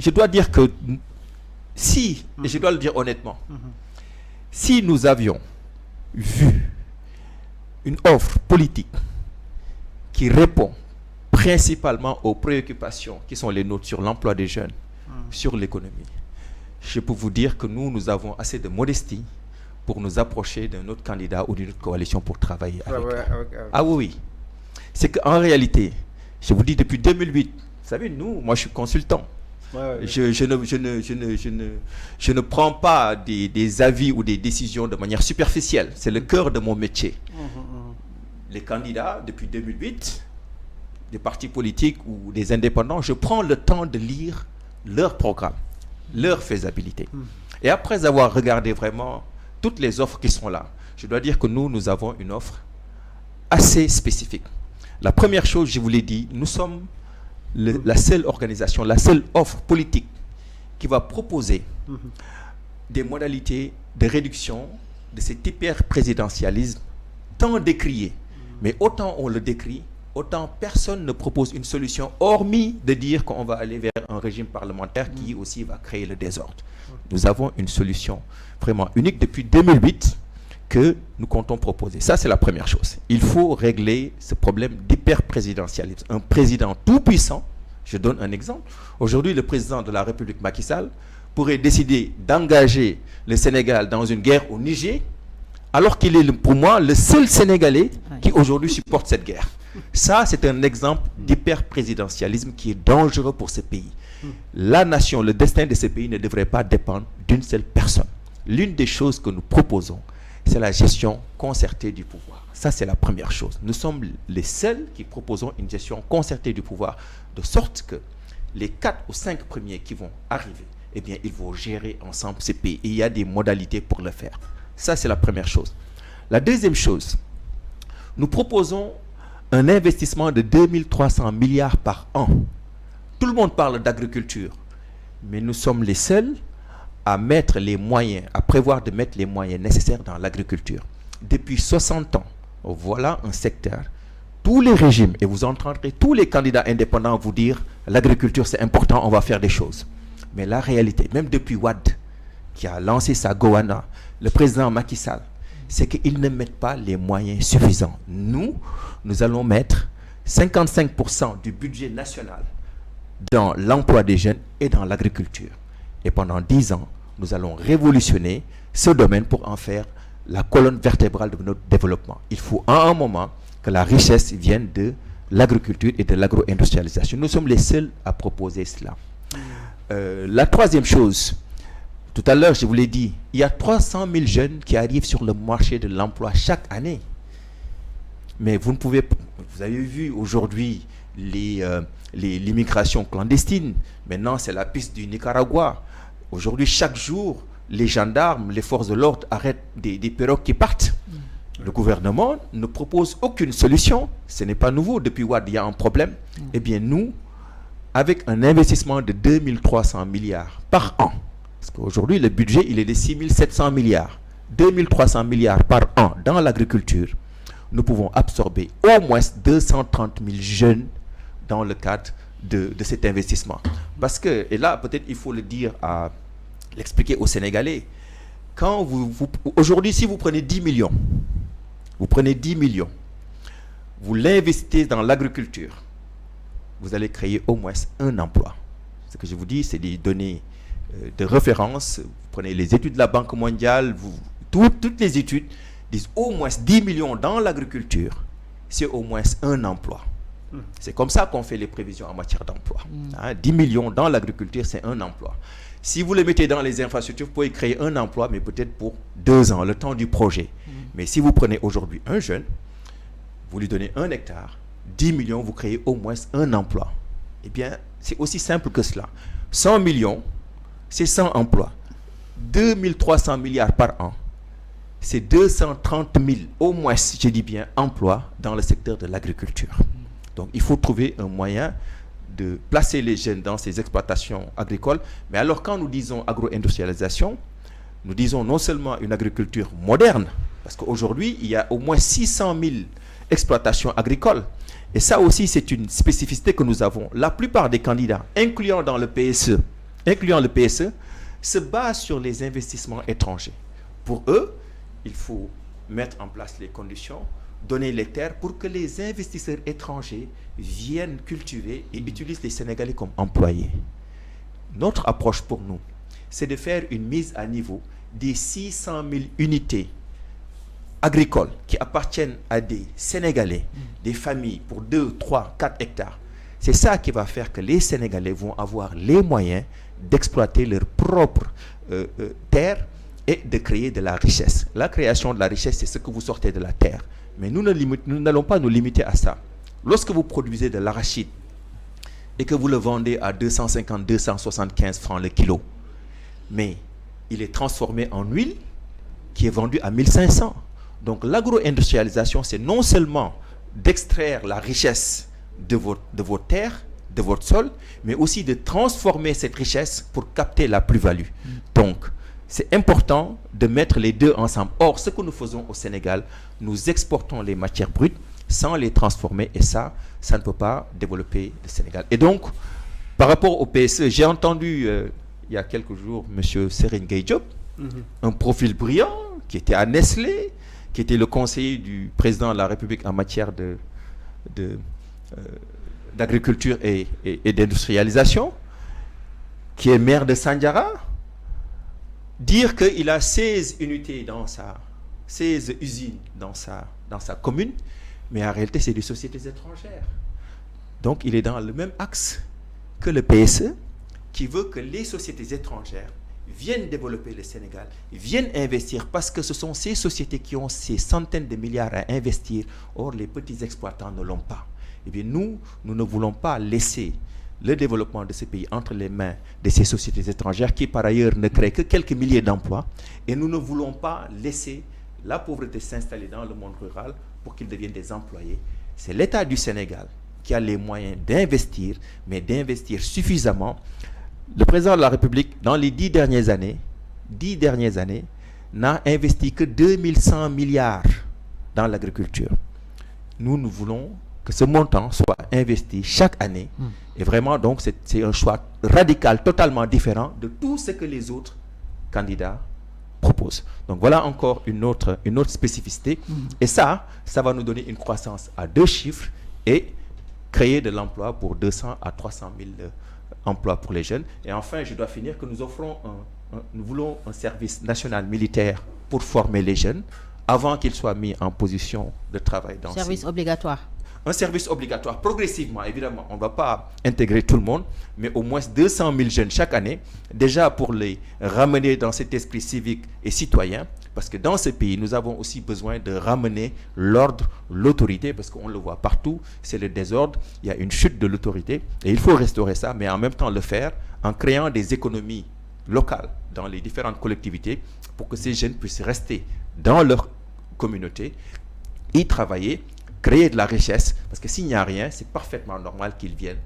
je dois dire que si, et je dois le dire honnêtement, si nous avions vu une offre politique qui répond principalement aux préoccupations qui sont les nôtres sur l'emploi des jeunes, sur l'économie, je peux vous dire que nous avons assez de modestie pour nous approcher d'un autre candidat ou d'une autre coalition pour travailler avec eux. Ah oui. C'est qu'en réalité, je vous dis depuis 2008, vous savez, moi je suis consultant. Je ne prends pas des avis ou des décisions de manière superficielle. C'est le cœur de mon métier. Les candidats, depuis 2008, des partis politiques ou des indépendants, je prends le temps de lire leur programme, leur faisabilité. Et après avoir regardé vraiment toutes les offres qui sont là, je dois dire que nous avons une offre assez spécifique. La première chose, je vous l'ai dit, nous sommes la seule organisation, la seule offre politique qui va proposer des modalités de réduction de cet hyper-présidentialisme tant décrié. Mais autant on le décrit, autant personne ne propose une solution, hormis de dire qu'on va aller vers un régime parlementaire qui aussi va créer le désordre. Nous avons une solution vraiment unique depuis 2008 que nous comptons proposer. Ça, c'est la première chose. Il faut régler ce problème d'hyper-présidentialisme. Un président tout-puissant, je donne un exemple. Aujourd'hui, le président de la République, Macky Sall, pourrait décider d'engager le Sénégal dans une guerre au Niger, alors qu'il est, pour moi, le seul Sénégalais qui aujourd'hui supporte cette guerre. Ça, c'est un exemple d'hyper-présidentialisme qui est dangereux pour ce pays. La nation, le destin de ce pays ne devrait pas dépendre d'une seule personne. L'une des choses que nous proposons, c'est la gestion concertée du pouvoir. Ça, c'est la première chose. Nous sommes les seuls qui proposons une gestion concertée du pouvoir, de sorte que les 4 ou 5 premiers qui vont arriver, eh bien, ils vont gérer ensemble ces pays. Et il y a des modalités pour le faire. Ça, c'est la première chose. La deuxième chose, nous proposons un investissement de 2300 milliards par an. Tout le monde parle d'agriculture, mais nous sommes les seuls à mettre les moyens, à prévoir de mettre les moyens nécessaires dans l'agriculture. Depuis 60 ans, voilà un secteur. Tous les régimes, et vous entendrez tous les candidats indépendants vous dire l'agriculture c'est important, on va faire des choses. Mais la réalité, même depuis Wade, qui a lancé sa Goana, le président Macky Sall, c'est qu'ils ne mettent pas les moyens suffisants. Nous allons mettre 55% du budget national dans l'emploi des jeunes et dans l'agriculture. Et pendant 10 ans, nous allons révolutionner ce domaine pour en faire la colonne vertébrale de notre développement. Il faut à un moment que la richesse vienne de l'agriculture et de l'agro-industrialisation. Nous sommes les seuls à proposer cela. La troisième chose, tout à l'heure je vous l'ai dit, il y a 300 000 jeunes qui arrivent sur le marché de l'emploi chaque année. Mais vous avez vu aujourd'hui l'immigration clandestine. Maintenant, c'est la piste du Nicaragua. Aujourd'hui, chaque jour, les gendarmes, les forces de l'ordre arrêtent des pirogues qui partent. Le gouvernement ne propose aucune solution. Ce n'est pas nouveau. Depuis Wade, il y a un problème. Eh bien, nous, avec un investissement de 2300 milliards par an, parce qu'aujourd'hui, le budget, il est de 6700 milliards. 2300 milliards par an dans l'agriculture, nous pouvons absorber au moins 230 000 jeunes dans le cadre de cet investissement. Parce que, et là, peut-être il faut le dire, l'expliquer aux Sénégalais, quand aujourd'hui, si vous prenez 10 millions, vous l'investissez dans l'agriculture, vous allez créer au moins un emploi. Ce que je vous dis, c'est des données de référence. Vous prenez les études de la Banque mondiale, toutes les études disent au moins 10 millions dans l'agriculture, c'est au moins un emploi. C'est comme ça qu'on fait les prévisions en matière d'emploi. 10 millions dans l'agriculture, c'est un emploi. Si vous le mettez dans les infrastructures, vous pouvez créer un emploi, mais peut-être pour 2 ans, le temps du projet. Mais si vous prenez aujourd'hui un jeune, vous lui donnez 1 hectare, 10 millions, vous créez au moins un emploi. Eh bien, c'est aussi simple que cela. 100 millions, c'est 100 emplois. 2300 milliards par an, c'est 230 000, au moins, je dis bien, emplois dans le secteur de l'agriculture. Donc, il faut trouver un moyen de placer les jeunes dans ces exploitations agricoles. Mais alors, quand nous disons agro-industrialisation, nous disons non seulement une agriculture moderne, parce qu'aujourd'hui, il y a au moins 600 000 exploitations agricoles. Et ça aussi, c'est une spécificité que nous avons. La plupart des candidats, incluant dans le PSE, incluant le PSE, se base sur les investissements étrangers. Pour eux, il faut mettre en place les conditions, donner les terres pour que les investisseurs étrangers viennent cultiver et utilisent les Sénégalais comme employés. Notre approche pour nous, c'est de faire une mise à niveau des 600 000 unités agricoles qui appartiennent à des Sénégalais, des familles pour 2, 3, 4 hectares. C'est ça qui va faire que les Sénégalais vont avoir les moyens d'exploiter leurs propres terres et de créer de la richesse. La création de la richesse, c'est ce que vous sortez de la terre. Mais nous n'allons pas nous limiter à ça. Lorsque vous produisez de l'arachide et que vous le vendez à 250, 275 francs le kilo, mais il est transformé en huile qui est vendue à 1500. Donc l'agro-industrialisation, c'est non seulement d'extraire la richesse de vos terres, de votre sol, mais aussi de transformer cette richesse pour capter la plus-value. Donc, c'est important de mettre les deux ensemble. Or, ce que nous faisons au Sénégal, nous exportons les matières brutes sans les transformer, et ça ne peut pas développer le Sénégal. Et donc, par rapport au PSE, j'ai entendu il y a quelques jours M. Serigne Gueye Diop, un profil brillant qui était à Nestlé, qui était le conseiller du président de la République en matière d'agriculture et d'industrialisation, qui est maire de Sandiara, dire qu'il a 16 unités 16 usines dans sa commune, mais en réalité c'est des sociétés étrangères. Donc il est dans le même axe que le PSE, qui veut que les sociétés étrangères viennent développer le Sénégal, viennent investir, parce que ce sont ces sociétés qui ont ces centaines de milliards à investir. Or les petits exploitants ne l'ont pas. Eh bien nous ne voulons pas laisser le développement de ce pays entre les mains de ces sociétés étrangères qui par ailleurs ne créent que quelques milliers d'emplois, et nous ne voulons pas laisser la pauvreté s'installer dans le monde rural pour qu'ils deviennent des employés. C'est l'État du Sénégal qui a les moyens d'investir, mais d'investir suffisamment. Le président de la République, dans les 10 dernières années, n'a investi que 2100 milliards dans l'agriculture. Nous voulons que ce montant soit investi chaque année. Et vraiment, donc, c'est un choix radical, totalement différent de tout ce que les autres candidats proposent. Donc, voilà encore une autre spécificité. Et ça va nous donner une croissance à 2 chiffres et créer de l'emploi pour 200 à 300 000 emplois pour les jeunes. Et enfin, je dois finir que nous voulons un service national militaire pour former les jeunes avant qu'ils soient mis en position de travail dans service obligatoire. Un service obligatoire, progressivement, évidemment. On ne va pas intégrer tout le monde, mais au moins 200 000 jeunes chaque année, déjà pour les ramener dans cet esprit civique et citoyen, parce que dans ce pays, nous avons aussi besoin de ramener l'ordre, l'autorité, parce qu'on le voit partout, c'est le désordre, il y a une chute de l'autorité, et il faut restaurer ça, mais en même temps le faire en créant des économies locales dans les différentes collectivités, pour que ces jeunes puissent rester dans leur communauté, y travailler, créer de la richesse, parce que s'il n'y a rien, c'est parfaitement normal qu'ils viennent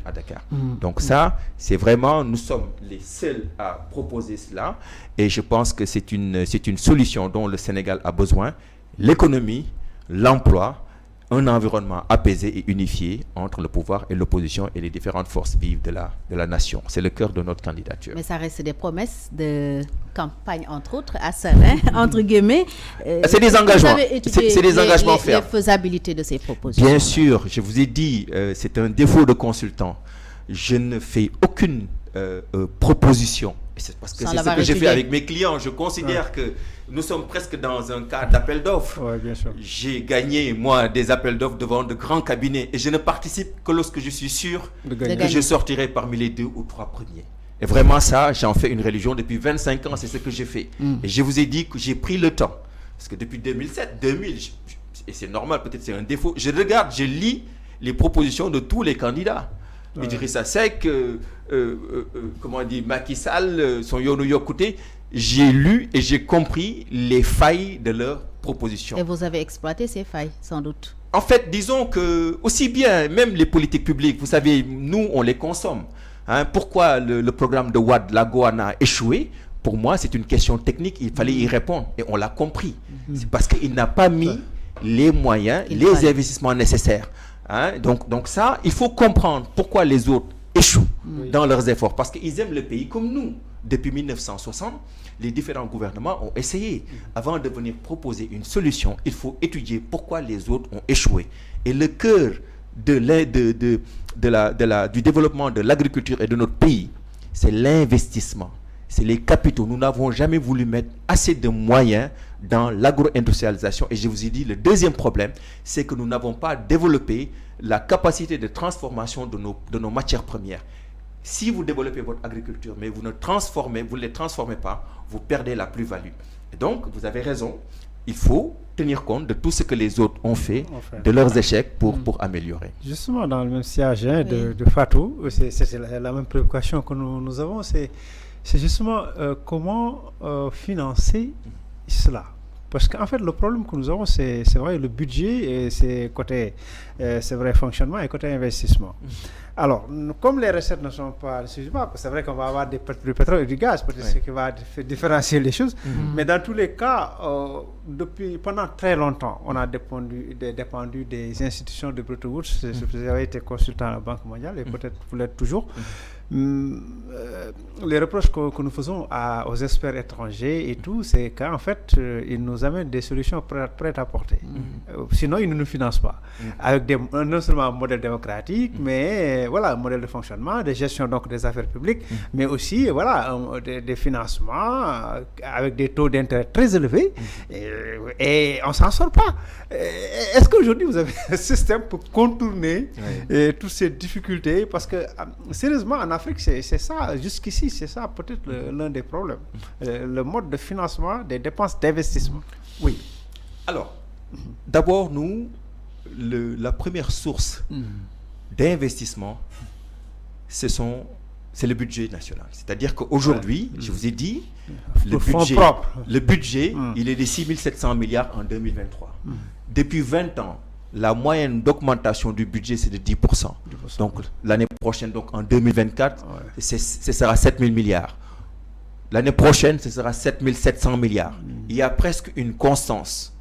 à Dakar. Donc ça, c'est vraiment, nous sommes les seuls à proposer cela, et je pense que c'est une solution dont le Sénégal a besoin. L'économie, l'emploi, un environnement apaisé et unifié entre le pouvoir et l'opposition et les différentes forces vives de la nation. C'est le cœur de notre candidature. Mais ça reste des promesses de campagne, entre autres, à Sarin, entre guillemets. C'est des engagements. C'est des engagements fermes. La faisabilité de ces propositions. Bien sûr, je vous ai dit, c'est un défaut de consultant. Je ne fais aucune proposition. C'est parce que c'est ce que j'ai fait avec mes clients. Je considère que nous sommes presque dans un cas d'appel d'offres. Ouais, bien sûr. J'ai gagné, moi, des appels d'offres devant de grands cabinets. Et je ne participe que lorsque je suis sûr que je sortirai parmi les 2 ou 3 premiers. Et vraiment ça, j'en fais une religion depuis 25 ans. C'est ce que j'ai fait. Et je vous ai dit que j'ai pris le temps. Parce que depuis 2007, 2000, et c'est normal, peut-être c'est un défaut, je regarde, je lis les propositions de tous les candidats. Idrissa Seck, comment on dit, Macky Sall, son Yono Yokouté, j'ai lu et j'ai compris les failles de leurs propositions. Et vous avez exploité ces failles, sans doute. En fait, disons que, aussi bien, même les politiques publiques, vous savez, nous, on les consomme. Pourquoi le programme de Wade, la Goana, a échoué? Pour moi, c'est une question technique, il fallait y répondre, et on l'a compris. C'est parce qu'il n'a pas mis les moyens, les investissements nécessaires. Donc ça, il faut comprendre pourquoi les autres échouent. dans leurs efforts, parce qu'ils aiment le pays comme nous. Depuis 1960, les différents gouvernements ont essayé. Avant de venir proposer une solution, il faut étudier pourquoi les autres ont échoué. Et le cœur du développement de l'agriculture et de notre pays, c'est l'investissement, c'est les capitaux. Nous n'avons jamais voulu mettre assez de moyens dans l'agro-industrialisation. Et je vous ai dit, le deuxième problème, c'est que nous n'avons pas développé la capacité de transformation de nos matières premières. Si vous développez votre agriculture, mais vous ne les transformez pas, vous perdez la plus-value. Et donc, vous avez raison, il faut tenir compte de tout ce que les autres ont fait, de leurs échecs pour améliorer. Justement, dans le même sillage de Fatou, c'est la même préoccupation que nous avons, c'est justement comment financer cela. Parce qu'en fait, le problème que nous avons, c'est vrai, le budget, et c'est côté fonctionnement et côté investissement. Alors, comme les recettes ne sont pas suffisantes, c'est vrai qu'on va avoir du pétrole et du gaz, peut-être ce qui va différencier les choses, mais dans tous les cas, pendant très longtemps, on a dépendu des institutions de Bretton Woods. Vous avez été consultant à la Banque mondiale et peut-être vous l'êtes toujours. Les reproches que nous faisons aux experts étrangers et tout, c'est qu'en fait, ils nous amènent des solutions prêtes à porter. Sinon, ils ne nous financent pas. Avec non seulement un modèle démocratique, mais voilà, un modèle de fonctionnement, de gestion donc des affaires publiques, mais aussi voilà, des financements avec des taux d'intérêt très élevés, et on ne s'en sort pas. Est-ce qu'aujourd'hui, vous avez un système pour contourner toutes ces difficultés? Parce que, sérieusement, en Afrique, c'est ça, jusqu'ici, c'est ça peut-être l'un des problèmes. Le mode de financement des dépenses d'investissement. Oui. Alors, d'abord, nous, la première source d'investissement, c'est le budget national. C'est-à-dire qu'aujourd'hui, je vous ai dit, le budget, il est de 6 700 milliards en 2023. Depuis 20 ans, la moyenne d'augmentation du budget, c'est de 10%. Donc, l'année prochaine, donc en 2024, ce sera 7 000 milliards. L'année prochaine, ce sera 7 700 milliards. Il y a presque une constance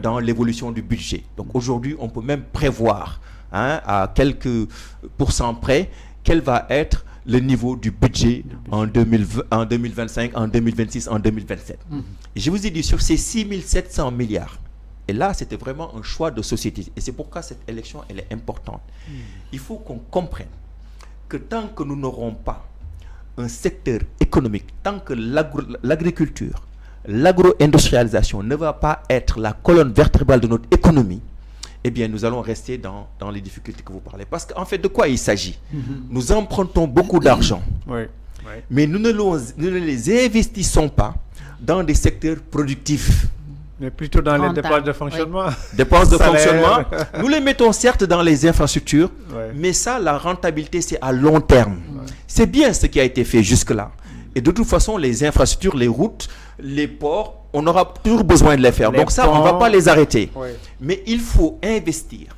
dans l'évolution du budget. Donc, aujourd'hui, on peut même prévoir à quelques pourcents près quel va être le niveau du budget en 2025, en 2026, en 2027. Et je vous ai dit, sur ces 6 700 milliards, et là, c'était vraiment un choix de société. Et c'est pourquoi cette élection, elle est importante. Il faut qu'on comprenne que tant que nous n'aurons pas un secteur économique, tant que l'agriculture, l'agro-industrialisation ne va pas être la colonne vertébrale de notre économie, eh bien, nous allons rester dans les difficultés que vous parlez. Parce qu'en fait, de quoi il s'agit? Nous empruntons beaucoup d'argent, mais nous ne les investissons pas dans des secteurs productifs. Mais plutôt dans les dépenses de fonctionnement. Dépenses de fonctionnement. Nous les mettons certes dans les infrastructures, mais ça, la rentabilité, c'est à long terme. C'est bien ce qui a été fait jusque-là. Et de toute façon, les infrastructures, les routes, les ports, on aura toujours besoin de les faire. Donc ça, on ne va pas les arrêter. Mais il faut investir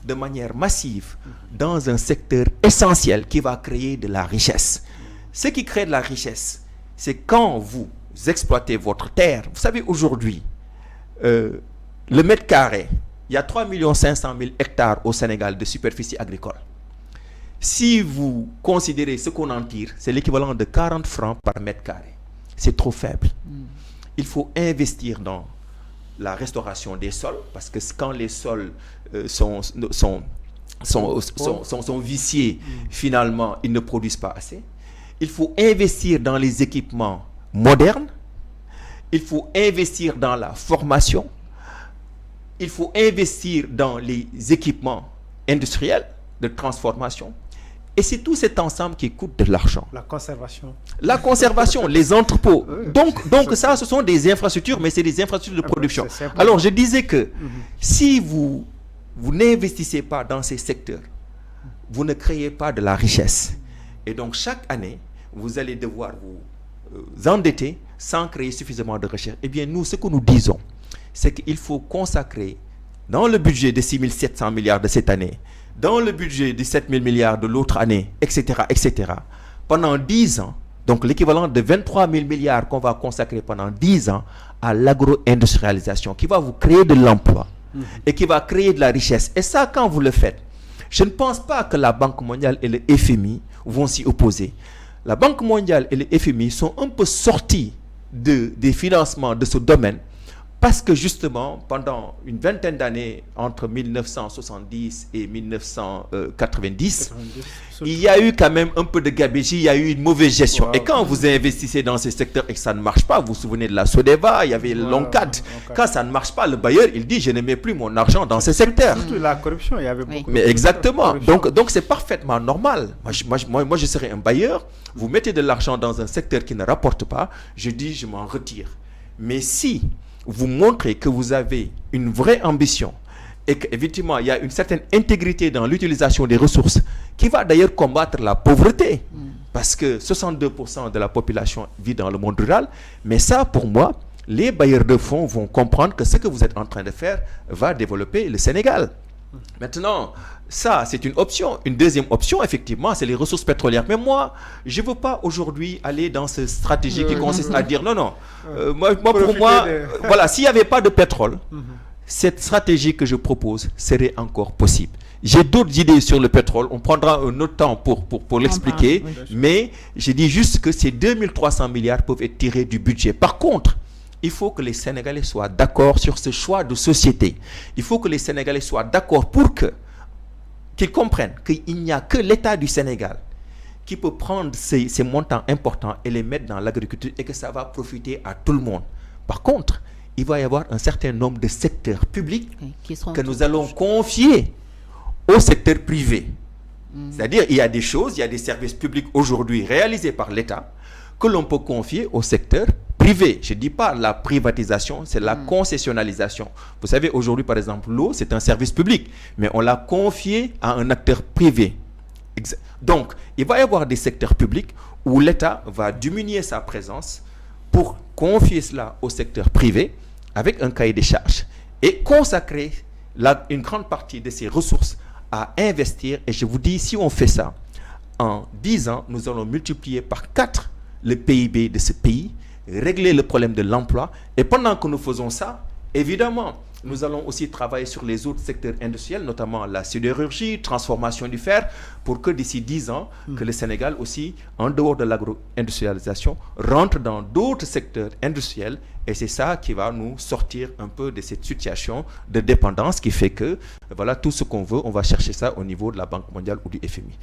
de manière massive dans un secteur essentiel qui va créer de la richesse. Ce qui crée de la richesse, c'est quand vous exploitez votre terre. Vous savez, aujourd'hui, le mètre carré, il y a 3 500 000 hectares au Sénégal de superficie agricole. Si vous considérez ce qu'on en tire, c'est l'équivalent de 40 francs par mètre carré. C'est trop faible. Il faut investir dans la restauration des sols, parce que quand les sols sont viciés, finalement, ils ne produisent pas assez. Il faut investir dans les équipements modernes. Il faut investir dans la formation. Il faut investir dans les équipements industriels de transformation. Et c'est tout cet ensemble qui coûte de l'argent. La conservation. La conservation, les entrepôts. Donc ça, ce sont des infrastructures, mais c'est des infrastructures de production. Alors, je disais que si vous n'investissez pas dans ces secteurs, vous ne créez pas de la richesse. Et donc, chaque année, vous allez devoir vous endetter sans créer suffisamment de recherche. Eh bien, nous, ce que nous disons, c'est qu'il faut consacrer dans le budget de 6 700 milliards de cette année, dans le budget de 7 000 milliards de l'autre année, etc., pendant 10 ans, donc l'équivalent de 23 000 milliards qu'on va consacrer pendant 10 ans à l'agro-industrialisation, qui va vous créer de l'emploi et qui va créer de la richesse. Et ça, quand vous le faites, Je ne pense pas que la Banque mondiale et le FMI vont s'y opposer. La Banque mondiale et le FMI sont un peu sortis des financements de ce domaine parce que justement, pendant une vingtaine d'années, entre 1970 et 1990, il y a eu quand même un peu de gabegie, il y a eu une mauvaise gestion. Wow. Et quand vous investissez dans ces secteurs et que ça ne marche pas, vous vous souvenez de la Sodeva, il y avait l'ONCAD. Quand ça ne marche pas, le bailleur, il dit, je ne mets plus mon argent dans ces secteurs. Surtout la corruption, il y avait beaucoup. Mais exactement. Donc c'est parfaitement normal. Moi, je serais un bailleur, vous mettez de l'argent dans un secteur qui ne rapporte pas, je dis, je m'en retire. Mais si vous montrez que vous avez une vraie ambition et qu'effectivement il y a une certaine intégrité dans l'utilisation des ressources qui va d'ailleurs combattre la pauvreté, parce que 62% de la population vit dans le monde rural, mais ça pour moi, les bailleurs de fonds vont comprendre que ce que vous êtes en train de faire va développer le Sénégal. Maintenant, ça, c'est une option. Une deuxième option, effectivement, c'est les ressources pétrolières. Mais moi, je ne veux pas aujourd'hui aller dans cette stratégie qui consiste à dire non. Pour moi, voilà, s'il n'y avait pas de pétrole, cette stratégie que je propose serait encore possible. J'ai d'autres idées sur le pétrole. On prendra un autre temps pour l'expliquer. Mais je dis juste que ces 2300 milliards peuvent être tirés du budget. Par contre, il faut que les Sénégalais soient d'accord sur ce choix de société. Il faut que les Sénégalais soient d'accord pour qu'ils comprennent qu'il n'y a que l'État du Sénégal qui peut prendre ces montants importants et les mettre dans l'agriculture et que ça va profiter à tout le monde. Par contre, il va y avoir un certain nombre de secteurs publics que nous allons confier au secteur privé. C'est-à-dire, il y a des choses, il y a des services publics aujourd'hui réalisés par l'État que l'on peut confier au secteur privé. Je ne dis pas la privatisation, c'est la concessionnalisation. Vous savez, aujourd'hui, par exemple, l'eau, c'est un service public, mais on l'a confié à un acteur privé. Donc, il va y avoir des secteurs publics où l'État va diminuer sa présence pour confier cela au secteur privé avec un cahier des charges et consacrer une grande partie de ses ressources à investir. Et je vous dis, si on fait ça, en 10 ans, nous allons multiplier par 4 le PIB de ce pays, régler le problème de l'emploi. Et pendant que nous faisons ça, évidemment, nous allons aussi travailler sur les autres secteurs industriels, notamment la sidérurgie, transformation du fer, pour que d'ici 10 ans, que le Sénégal aussi, en dehors de l'agro-industrialisation, rentre dans d'autres secteurs industriels. Et c'est ça qui va nous sortir un peu de cette situation de dépendance qui fait que, voilà, tout ce qu'on veut, on va chercher ça au niveau de la Banque mondiale ou du FMI.